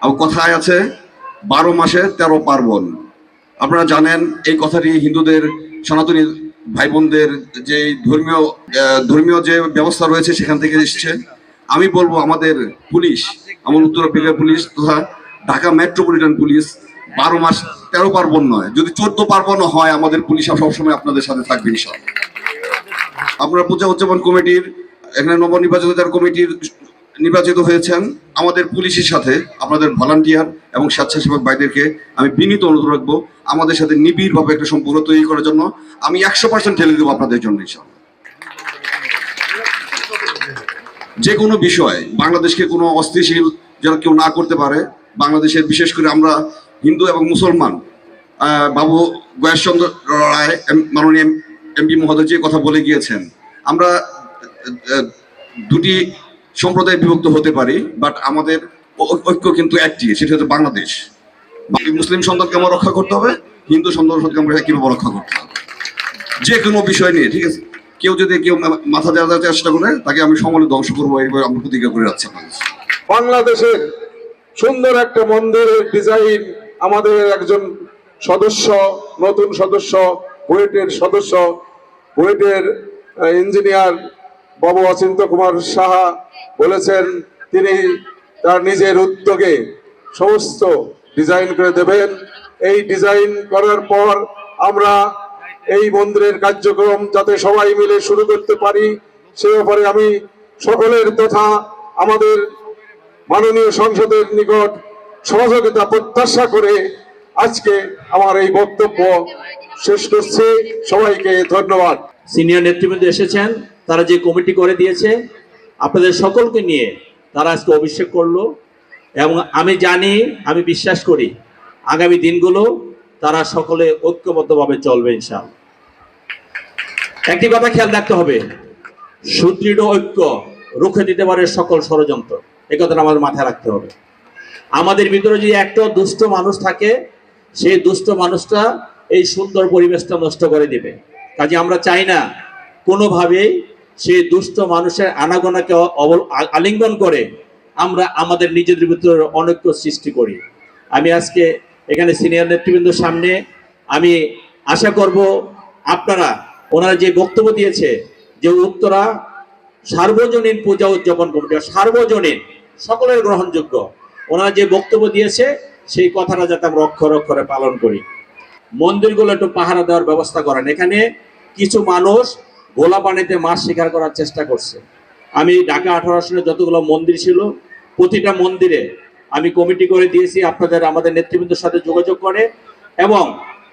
আর কথায় আছে 12 মাসে 13 পার্বণ। আপনারা জানেন এই কথাটি হিন্দুদের, সনাতনী ভাই বোনদের যে ধর্মীয় যে ব্যবস্থা রয়েছে সেখান থেকে এসেছে। আমি বলবো আমাদের পুলিশ, আমার উত্তর আফ্রিকার পুলিশ তথা ঢাকা মেট্রোপলিটন পুলিশ 12 মাস 13 পার্বণ নয়, যদি 14 পার্বণ হয় আমাদের পুলিশ সবসময় আপনাদের সাথে থাকবে ইনশাআল্লাহ। আপনারা পূজা উদযাপন কমিটির এখানে নবনির্বাচিত যারা কমিটির নির্বাচিত হয়েছেন, আমাদের পুলিশের সাথে আপনাদের ভলান্টিয়ার এবং স্বেচ্ছাসেবক ভাইদেরকে আমি বিনীত অনুরোধ রাখবো আমাদের সাথে নিবিড়ভাবে একটা সম্পর্ক তৈরি করার জন্য। আমি 100% ঠেলে দেবো আপনাদের জন্য ইনশাআল্লাহ। যে কোনো বিষয় বাংলাদেশকে কোনো অস্থিতিশীল যেন কেউ না করতে পারে। বাংলাদেশের বিশেষ করে আমরা হিন্দু এবং মুসলমান, বাবু গয়েশচন্দ্র রায় মাননীয় এমপি মহোদয় যে কথা বলে গিয়েছেন, আমরা দুটি সম্প্রদায় বিভক্ত হতে পারি, বাট আমাদের ঐক্য কিন্তু একটি, সেটা হচ্ছে বাংলাদেশ। মুসলিম সন্তানকে আমরা রক্ষা করতে হবে, হিন্দু সন্তানকে আমরা কিভাবে রক্ষা করতে হবে যে কোনো বিষয় নিয়ে, ঠিক আছে? কেউ মাথা দেওয়ার চেষ্টা করে তাকে আমি সমূলে ধ্বংস করবো, এইভাবে আমরা প্রতিজ্ঞা করে যাচ্ছি। বাংলাদেশের সুন্দর একটা মন্দিরের ডিজাইন আমাদের একজন সদস্য, নতুন সদস্য, বুয়েটের সদস্য, বুয়েটের ইঞ্জিনিয়ার বাবু অচিন্ত কুমার সাহা বলেছেন তিনি তার নিজের উদ্যোগে সমস্ত ডিজাইন করে দেবেন। এই ডিজাইন করার পর আমরা এই মন্দিরের কার্যক্রম যাতে সবাই মিলে শুরু করতে পারি সে ব্যাপারে আমি সকলের তথা আমাদের মাননীয় সংসদের নিকট সহযোগিতা প্রত্যাশা করে আজকে আমার এই বক্তব্য শেষ করছি। সবাইকে ধন্যবাদ। সিনিয়র নেতৃবৃন্দ এসেছেন, তারা যে কমিটি করে দিয়েছে আপনাদের সকলকে নিয়ে তারা আজকে অভিষেক করলো, এবং আমি জানি, আমি বিশ্বাস করি আগামী দিনগুলো তারা সকলে ঐক্যবদ্ধভাবে চলবে ইনশাআল্লাহ। একটি কথা খেয়াল রাখতে হবে, সুদৃঢ় ঐক্য রুখে দিতে পারে সকল ষড়যন্ত্র, এই কথাটা আমাদের মাথায় রাখতে হবে। আমাদের ভিতরে যদি একটা দুষ্ট মানুষ থাকে, সেই দুষ্ট মানুষটা এই সুন্দর পরিবেশটা নষ্ট করে দিবে। কাজে আমরা চাই না কোনোভাবেই সেই দুষ্ট মানুষের আনাগোনাকে আলিঙ্গন করে আমরা আমাদের নিজেদের ভিতরে অনৈক্য সৃষ্টি করি। আমি আজকে এখানে সিনিয়র নেতৃবৃন্দের সামনে আমি আশা করব আপনারা, ওনারা যে বক্তব্য দিয়েছে যে উত্তরা সার্বজনীন পূজা উদযাপন কমিটি, সার্বজনীন সকলের গ্রহণযোগ্য, ওনারা যে বক্তব্য দিয়েছে সেই কথাটা যাতে আমরা অক্ষরে অক্ষরে পালন করি। মন্দিরগুলো একটু পাহারা দেওয়ার ব্যবস্থা করেন। এখানে কিছু মানুষ গোলা পানিতে মাছ শিকার করার চেষ্টা করছে। আমি ঢাকা 18 আসনে যতগুলো মন্দির ছিল প্রতিটা মন্দিরে আমি কমিটি করে দিয়েছি, আপনাদের আমাদের নেতৃবৃন্দের সাথে যোগাযোগ করে, এবং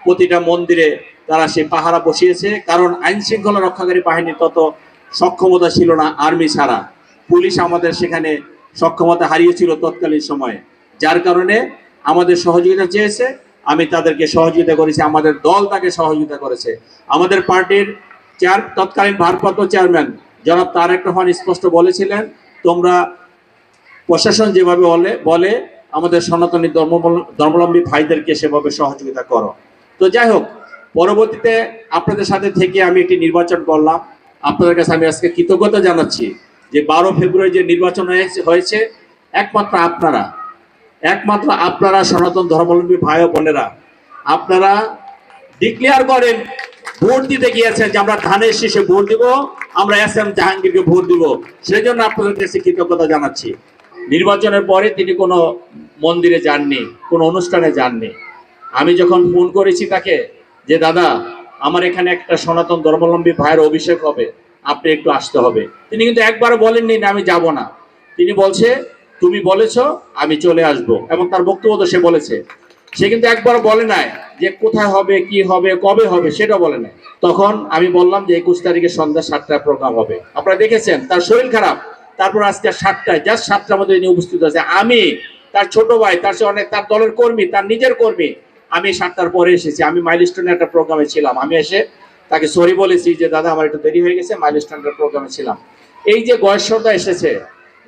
প্রতিটা মন্দিরে তারা সেই পাহারা বসিয়েছে। কারণ আইন শৃঙ্খলা রক্ষাকারী বাহিনীর তত সক্ষমতা ছিল না আর্মি ছাড়া। পুলিশ আমাদের সেখানে সক্ষমতা হারিয়েছিল তৎকালীন সময়ে, যার কারণে আমাদের সহযোগিতা চেয়েছে, আমি তাদেরকে সহযোগিতা করেছি, আমাদের দল তাকে সহযোগিতা করেছে। আমাদের পার্টির তৎকালীন ভারপ্রাপ্ত চেয়ারম্যান জনাব তারেক রহমান স্পষ্ট বলেছিলেন, তোমরা প্রশাসন যেভাবে বলে আমাদের সনাতনী ধর্মাবলম্বী ভাইদেরকে সেভাবে সহযোগিতা করো। তো যাই হোক, পরবর্তীতে আপনাদের সাথে থেকে আমি একটি নির্বাচন করলাম। আপনাদের কাছে আমি আজকে কৃতজ্ঞতা জানাচ্ছি যে 12 ফেব্রুয়ারি যে নির্বাচন হয়েছে একমাত্র আপনারা সনাতন ধর্মাবলম্বী ভাই ও বোনেরা আপনারা ডিক্লেয়ার করেন, ভোট দিতে গিয়েছেন যে আমরা ধানের শীষে ভোট দিব, আমরা এসএম জাহাঙ্গীরকে ভোট দিব। সেই জন্য আপনাদের কাছে কৃতজ্ঞতা জানাচ্ছি। নির্বাচনের পরে তিনি কোনো মন্দিরে যাননি, কোনো অনুষ্ঠানে যাননি। আমি যখন ফোন করেছি তাকে যে দাদা আমার এখানে একটা সনাতন ধর্মাবলম্বী ভাইয়ের অভিষেক হবে, আপনি একটু আসতে হবে, তিনি কিন্তু একবারও বলেননি না আমি যাব না। তিনি বলছে তুমি বলেছো আমি চলে আসব, এবং তার বক্তব্য তো সে বলেছে। সে কিন্তু একবার বলে নাই যে কোথায় হবে, কি হবে, কবে হবে, সেটা বলে নাই। তখন আমি বললাম যে 21 তারিখে সন্ধ্যা 7টায় প্রোগ্রাম হবে। আপনারা দেখেছেন তার শরীর খারাপ, তারপর আজকে 7টায়, জাস্ট 7টার মধ্যে তিনি উপস্থিত আছে। আমি তার ছোট ভাই, তার চেয়ে অনেক, তার দলের কর্মী, তার নিজের কর্মী, আমি 7টার পরে এসেছি। আমি মাইলস্টোনের একটা প্রোগ্রামে ছিলাম, আমি এসে তাকে সরি বলেছি যে দাদা আমার একটু দেরি হয়ে গেছে, মাইলস্টোনের প্রোগ্রামে ছিলাম। এই যে গয়েশ্বরদা এসেছে,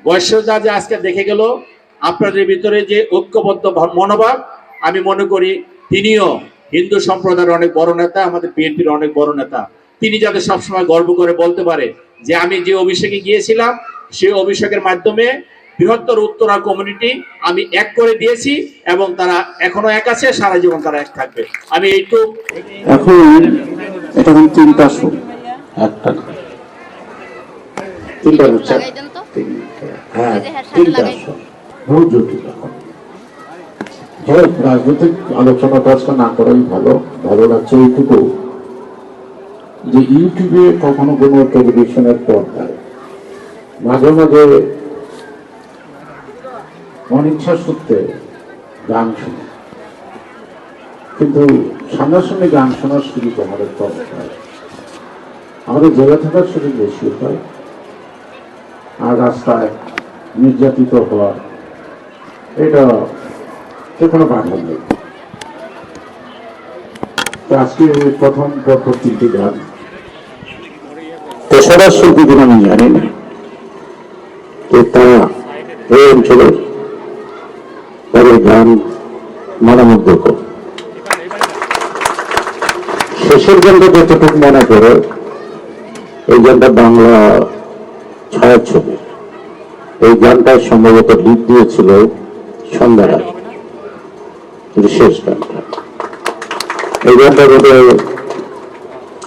গয়েশ্বরদা যে আজকে দেখে গেল আপনাদের ভিতরে যে ঐক্যবদ্ধ মনোভাব, আমি মনে করি তিনিও হিন্দু সম্প্রদায়ের অনেক বড় নেতা, আমাদের বিএনপির অনেক বড় নেতা। তিনি যাতে সবসময় গর্ব করে বলতে পারে যে আমি যে অভিষেকে গিয়েছিলাম সেই অভিষেকের মাধ্যমে বৃহত্তর উত্তরা কমিউনিটি আমি এক করে দিয়েছি এবং তারা এখনো এক আছে, সারা জীবন তারা এক থাকবে। আমি এইটুকু এখন এটা কিন্তু তিনটা শো, একটা না, তিনটা হচ্ছে, হ্যাঁ তিনটা শো, বহু জটিল। এখন যাই হোক, রাজনৈতিক আলোচনাটা আজকে না করাই ভালো। ভালো লাগছে এইটুকু যে ইউটিউবে কখনো কোনো টেলিভিশনের পর্দায় মাঝে মাঝে অনিচ্ছা সূত্রে গান শুনে, কিন্তু সামনাসামনি গান শোনার সুযোগ আমাদের কম হয়, আমাদের জেলা থাকার সুযোগ বেশি হয়। আর রাস্তায় নির্যাতিত হওয়া, এটা কোনো বাধা নেই। আজকে প্রথম পরপর তিনটি গান পেশাদার শিল্পীদের আমি জানি না, তারা এই অঞ্চলের তাদের গান মনোমুগ্ধকর। শেষের গানটা যতটুকু মনে করে, এই গানটা বাংলা ছায়াছবি, এই গানটায় সম্ভবত লিড দিয়েছিল সন্ধ্যারায়, শেষ গানটা। এই গানটা বোধহয়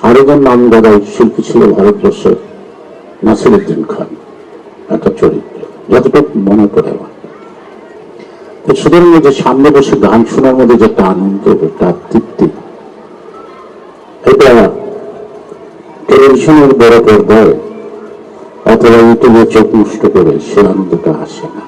আরেকজন নাম গাদাই শিল্পী ছিল ভারতবর্ষের নাসিরুদ্দিন খান, একটা চরিত্র, যতটুকু মনে পড়ে আমার। সুতরাং যে সামনে বসে গান শোনার মধ্যে যে একটা আনন্দ, একটা তৃপ্তি, এটা টেলিভিশনের বড় পর্দায় অথবা ইউটিউবে চোখ নষ্ট করে সে আনন্দটা আসে না।